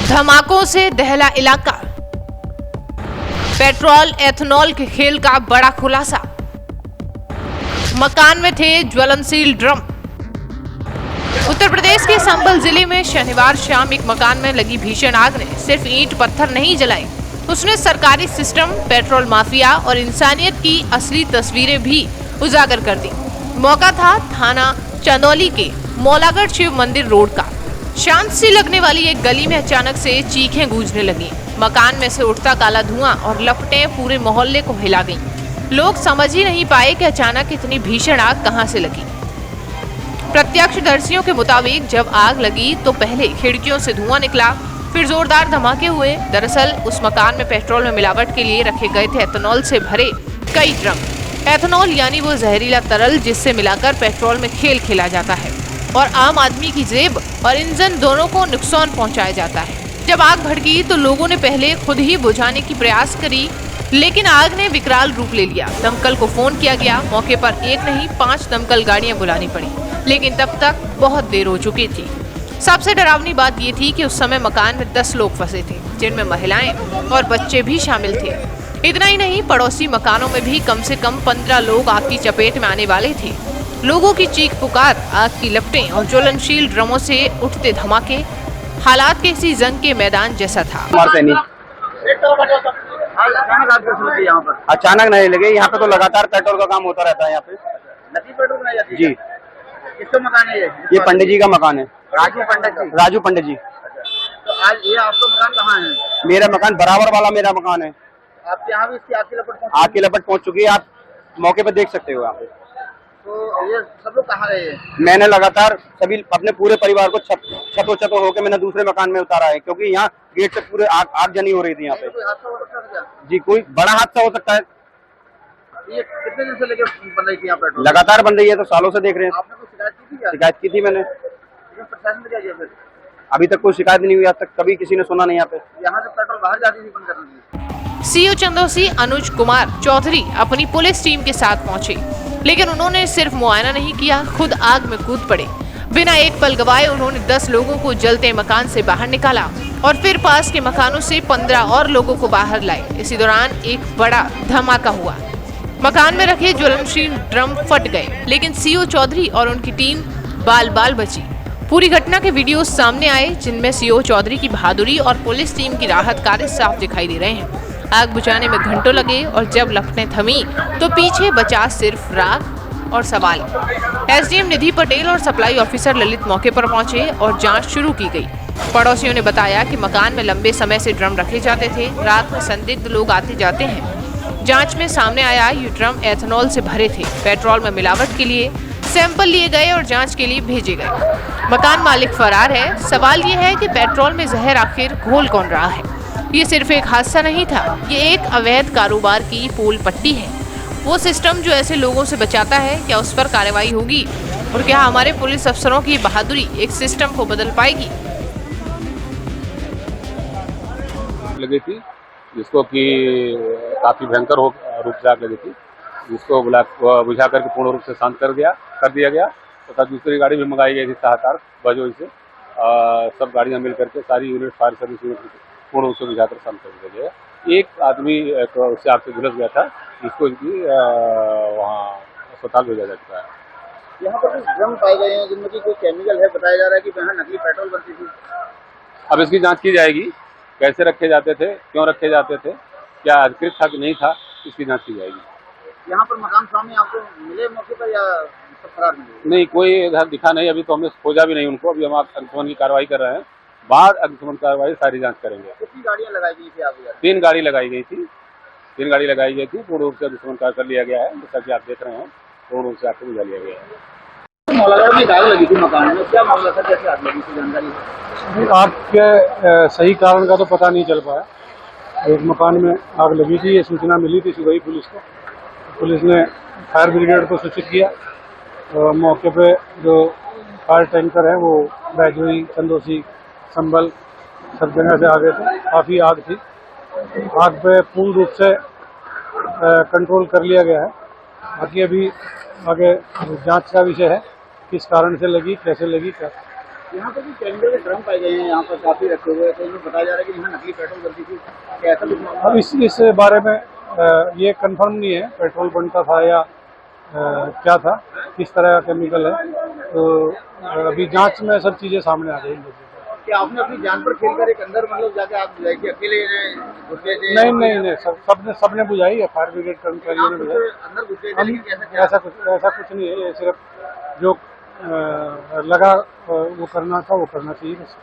धमाकों से दहला इलाका। पेट्रोल एथेनॉल के खेल का बड़ा खुलासा। मकान में थे ज्वलनशील ड्रम। उत्तर प्रदेश के संभल जिले में शनिवार शाम एक मकान में लगी भीषण आग ने सिर्फ ईंट पत्थर नहीं जलाई, उसने सरकारी सिस्टम, पेट्रोल माफिया और इंसानियत की असली तस्वीरें भी उजागर कर दी। मौका था थाना चंदौली के मौलागढ़ शिव मंदिर रोड का। शांत सी लगने वाली एक गली में अचानक से चीखें गूंजने लगी। मकान में से उठता काला धुआं और लपटें पूरे मोहल्ले को हिला गईं। लोग समझ ही नहीं पाए कि अचानक इतनी भीषण आग कहां से लगी। प्रत्यक्षदर्शियों के मुताबिक जब आग लगी तो पहले खिड़कियों से धुआं निकला, फिर जोरदार धमाके हुए। दरअसल उस मकान में पेट्रोल में मिलावट के लिए रखे गए थे एथेनॉल से भरे कई ड्रम। एथेनॉल यानी वो जहरीला तरल जिससे मिलाकर पेट्रोल में खेल खेला जाता है और आम आदमी की जेब और इंजन दोनों को नुकसान पहुंचाया जाता है। जब आग भड़की तो लोगों ने पहले खुद ही बुझाने की प्रयास करी, लेकिन आग ने विकराल रूप ले लिया। दमकल को फोन किया गया। मौके पर एक नहीं 5 दमकल गाड़ियां बुलानी पड़ी, लेकिन तब तक बहुत देर हो चुकी थी। सबसे डरावनी बात ये थी कि उस समय मकान में 10 लोग फंसे थे, जिनमें महिलाएं और बच्चे भी शामिल थे। इतना ही नहीं, पड़ोसी मकानों में भी कम से कम 15 लोग आग की चपेट में आने वाले थे। लोगों की चीख पुकार, आग की लपटें और ज्वलनशील ड्रमों से उठते धमाके, हालात किसी जंग के मैदान जैसा था। अचानक नहीं लगे, यहाँ पे तो लगातार पेट्रोल का काम होता रहता है। यहाँ पे नकली पेट्रोल बनाई जाती है जी। किसका मकान है ये पंडित जी का मकान है। राजू पंडित जी। राजू पंडित जी। तो आज ये आपका मकान कहाँ है? मेरा मकान बराबर वाला मेरा मकान है। आपके यहाँ भी इसकी आग की लपट पहुँच चुकी है। आप मौके पे देख सकते हो। यहाँ पे तो ये सब लोग कहाँ गए? मैंने लगातार सभी अपने पूरे परिवार को छतो होकर मैंने दूसरे मकान में उतारा है, क्योंकि यहाँ गेट से पूरे आग जनी हो रही थी। यहाँ पे कोई हादसा हो सकता है क्या? जी, कोई बड़ा हादसा हो सकता है। ये कितने दिन से लेके बन रही थी यहाँ पेट्रोल? लगातार बन रही है, तो सालों से देख रहे हैं। आपने कोई शिकायत की थी क्या? शिकायत की थी मैंने। प्रशासन ने क्या किया फिर? अभी तक कोई शिकायत नहीं हुई, आज तक कभी किसी ने सुना नहीं। यहाँ पे यहाँ से पेट्रोल बाहर जाती थी बंद करने की। सीओ चंदौसी अनुज कुमार चौधरी अपनी पुलिस टीम के साथ पहुंचे, लेकिन उन्होंने सिर्फ मुआयना नहीं किया, खुद आग में कूद पड़े। बिना एक पल गवाए उन्होंने 10 लोगों को जलते मकान से बाहर निकाला और फिर पास के मकानों से 15 और लोगों को बाहर लाए। इसी दौरान एक बड़ा धमाका हुआ। मकान में रखे ज्वलनशील ड्रम फट गए, लेकिन सीओ चौधरी और उनकी टीम बाल बाल बची। पूरी घटना के वीडियो सामने आए, जिनमें सीओ चौधरी की बहादुरी और पुलिस टीम की राहत कार्य साफ दिखाई दे रहे हैं। आग बुझाने में घंटों लगे और जब लपटें थमी तो पीछे बचा सिर्फ राख और सवाल। एसडीएम निधि पटेल और सप्लाई ऑफिसर ललित मौके पर पहुंचे और जांच शुरू की गई। पड़ोसियों ने बताया कि मकान में लंबे समय से ड्रम रखे जाते थे, रात में संदिग्ध लोग आते जाते हैं। जांच में सामने आया ये ड्रम एथेनॉल से भरे थे। पेट्रोल में मिलावट के लिए सैंपल लिए गए और जांच के लिए भेजे गए। मकान मालिक फरार है। सवाल ये है कि पेट्रोल में जहर आखिर घोल कौन रहा है। ये सिर्फ एक हादसा नहीं था, ये एक अवैध कारोबार की पोल पट्टी है। वो सिस्टम जो ऐसे लोगों से बचाता है, क्या उस पर कार्रवाई होगी? और क्या हमारे पुलिस अफसरों की बहादुरी एक सिस्टम को बदल पाएगी? लगी थी जिसको कि काफी भयंकर रूप से आग लगी थी, जिसको बुझा करके पूर्ण रूप से शांत कर दिया गया। तथा दूसरी गाड़ी भी मंगाई गई थी सहाकार बजोई से। सब गाड़ियां मिल करके सारी यूनिट, फायर सर्विस यूनिट पूर्ण रूप से बुझाकर शांत कर दिया गया। एक आदमी उससे आग से झुलस गया था, जिसको वहाँ अस्पताल भेजा जा चुका है। यहाँ पर कुछ ड्रम पाए गए हैं जिनमें की कोई केमिकल है, बताया जा रहा है कि यहाँ नकली पेट्रोल बनती थी। अब इसकी जांच की जाएगी, कैसे रखे जाते थे, क्यों रखे जाते थे, क्या अधिकृत था कि नहीं था, इसकी जांच की जाएगी। यहाँ पर मकान स्वामी आपको मिले मौके पर या फरार मिले? नहीं, कोई इधर दिखा नहीं। अभी तो हमने खोजा भी नहीं उनको। अभी हम अग्निशमन की कार्रवाई कर रहे हैं। बाद अग्निशमन कार्रवाई सारी जांच करेंगे। कितनी गाड़ियाँ लगाई गई थी आपके? 3 गाड़ी लगाई गई थी। 3 गाड़ी लगाई गई थी। पूर्ण रूप से अग्निशमन कार्य कर लिया गया है। जैसा कि आप देख रहे हैं, पूर्ण रूप से आग को बुझा लिया गया है। मौलागढ़ में आग लगी थी मकान में, क्या मामला था, कैसे आग लगी थी, जानकारी? आग के सही कारण का तो पता नहीं चल पाया। एक मकान में आग लगी थी, ये सूचना मिली थी सुबह ही पुलिस को। पुलिस ने फायर ब्रिगेड को सूचित किया। मौके पे जो फायर टैंकर है वो बैजोई, चंदौसी, संभल सब जगह से आ गए थे। काफ़ी आग थी। आग पे पूर्ण रूप से कंट्रोल कर लिया गया है। बाकी अभी आगे जांच का विषय है, किस कारण से लगी, कैसे लगी, क्या यहाँ पर भी केमिकल के ड्रम पाए गए हैं, यहाँ पर काफी रखे हुए हैं, तो इन्हें बताया जा रहा है कि यहाँ नकली पेट्रोल बनती थी, क्या ऐसा कुछ मामला अब इस बारे में ये कंफर्म नहीं है पेट्रोल बनता था या क्या था, किस तरह का केमिकल है, तो अभी जांच में सब चीज़ें सामने आ जाएंगी। क्या आपने अपनी जान पर खेलकर एक अंदर मतलब जाके आप जाके अकेले घुसे थे? नहीं सबने बुझाई है, फायर ब्रिगेड कर्मचारियों ने बुझाई। अंदर घुसे थे, लेकिन कैसा ऐसा कुछ नहीं है, ये सिर्फ जो लगा वो करना था वो करना चाहिए बस।